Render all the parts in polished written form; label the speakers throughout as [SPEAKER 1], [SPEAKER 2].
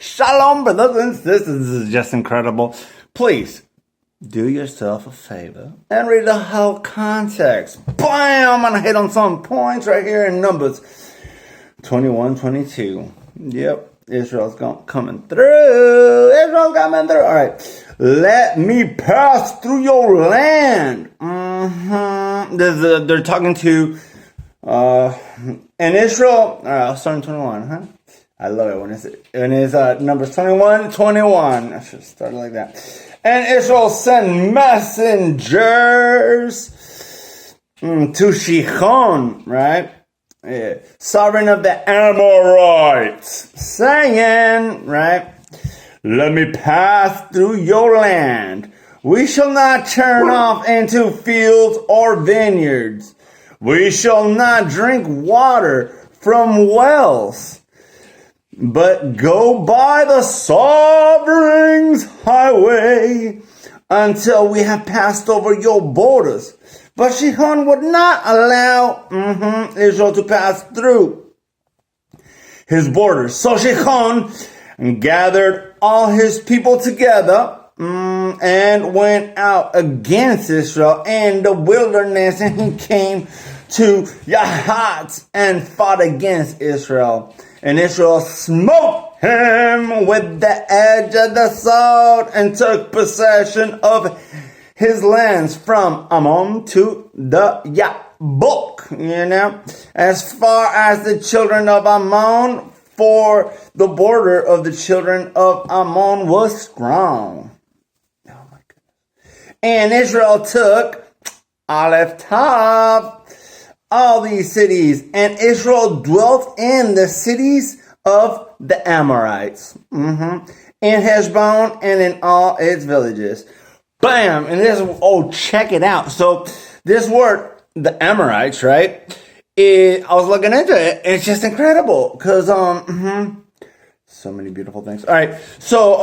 [SPEAKER 1] Shalom, brothers and sisters. This is just incredible. Please do yourself a favor and read the whole context. Bam! I'm gonna hit on some points right here in Numbers 21, 22. Yep, Israel's coming through. Israel's coming through. All right. Let me pass through your land. They're talking to and Israel. All right, I'll start in 21, huh? I love it when it's Numbers 21, 21. I should start like that. And Israel sent messengers to Shihon, right? Yeah. Sovereign of the Amorites, saying, right? Let me pass through your land. We shall not turn off into fields or vineyards. We shall not drink water from wells, but go by the sovereign's highway until we have passed over your borders. But Shihon would not allow Israel to pass through his borders. So Shihon gathered all his people together and went out against Israel in the wilderness, and he came to Yahat and fought against Israel. And Israel smote him with the edge of the sword and took possession of his lands from Ammon to the Yabok, as far as the children of Ammon, for the border of the children of Ammon was strong. Oh my goodness. And Israel took Aleph Tav, all these cities, and Israel dwelt in the cities of the Amorites, in Heshbon and in all its villages. Bam! And check it out. So this word, the Amorites, right? I was looking into it. It's just incredible because so many beautiful things. All right, so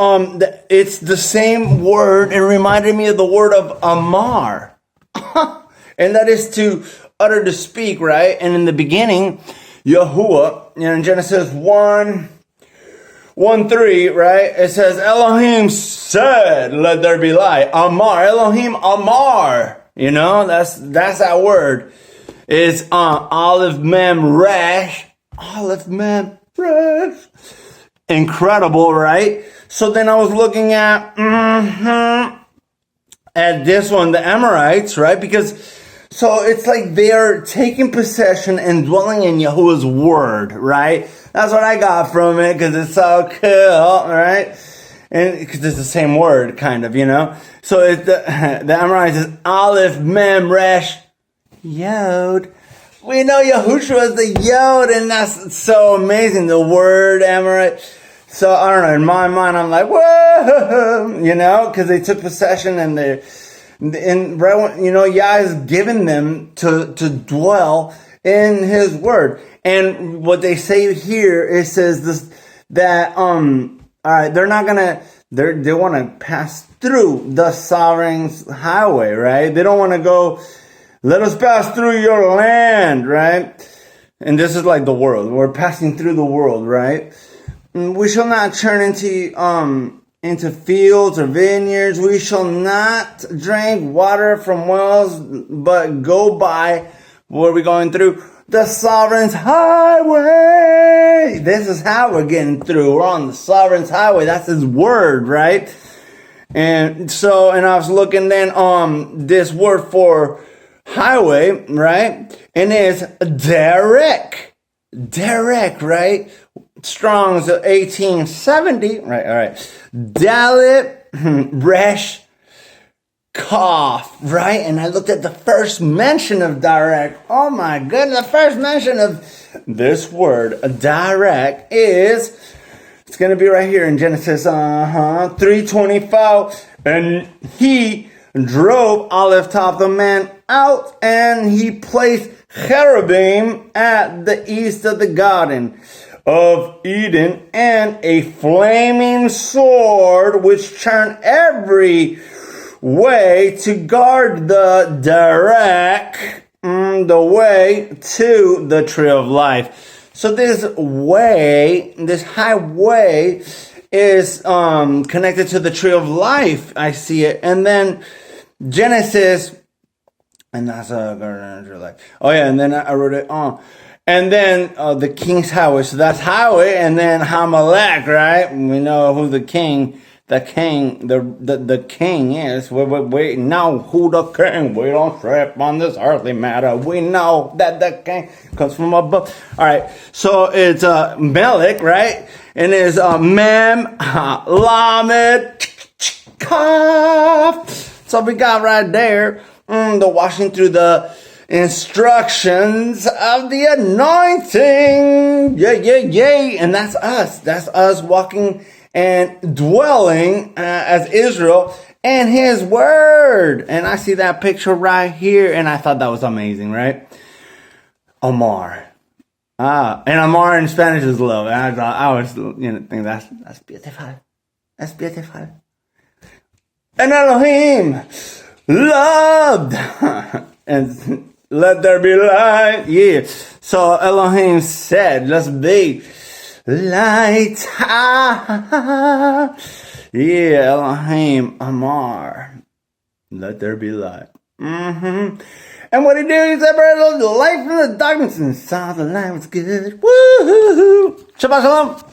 [SPEAKER 1] it's the same word. It reminded me of the word of Amar, and that is to utter, to speak, right? And in the beginning, Yahuwah, in Genesis 1:3, right? It says Elohim said, "Let there be light." Amar, Elohim Amar. That's that word. Is Aleph Mem Resh. Aleph Mem Resh. Incredible, right? So then I was looking at this one, the Amorites, right? Because so it's like they're taking possession and dwelling in Yahuwah's word, right? That's what I got from it, because it's so cool, right? And because it's the same word, kind of, So the Amorites is Aleph Mem Resh Yod. We know Yahushua is the Yod, and that's so amazing. The word Amorite. So I don't know. In my mind, I'm like, whoa, because they took possession, and Yah is giving them to dwell in His word. And what they say here, it says this, that all right, they're not gonna. They want to pass through the sovereign's highway, right? They don't want to go. Let us pass through your land, right? And this is like the world. We're passing through the world, right? We shall not turn into fields or vineyards. We shall not drink water from wells, but go by, what are we going through? The sovereign's highway. This is how we're getting through. We're on the sovereign's highway. That's His word, right? And I was looking then this word for highway, right? And it's Derek. Derek, right? Strong's 1870, right? All right. Dalit Resh Kof, right? And I looked at the first mention of Derek. Oh my goodness, the first mention of this word, Derek, it's going to be right here in Genesis 3:24. And he drove Aleph Tav, the man, out, and he placed cherubim at the east of the garden of Eden, and a flaming sword which turned every way to guard the Derek, the way to the tree of life. So this way, this highway, is connected to the tree of life. I see it. And then Genesis, and that's like, oh yeah, and then I wrote it on. And then the king's highway. So that's highway, and then Hamalek, right? We know who the king is. We know who the king. We don't trip on this earthly matter. We know that the king comes from above. All right, so it's Melech, right? And it's Mem, Lamed, Kaf. So we got right there the washing through the instructions of the anointing. Yay. And that's us. That's us walking and dwelling as Israel and his word. And I see that picture right here, and I thought that was amazing, right? Amar. And Amar in Spanish is love. And I always think that's beautiful. That's beautiful. And Elohim loved and let there be light. Yeah. So Elohim said, let's be light. Yeah, Elohim Amar. Let there be light. And what he did, he separated the light from the darkness and saw the light was good. Woo-hoo-hoo. Shabbat shalom.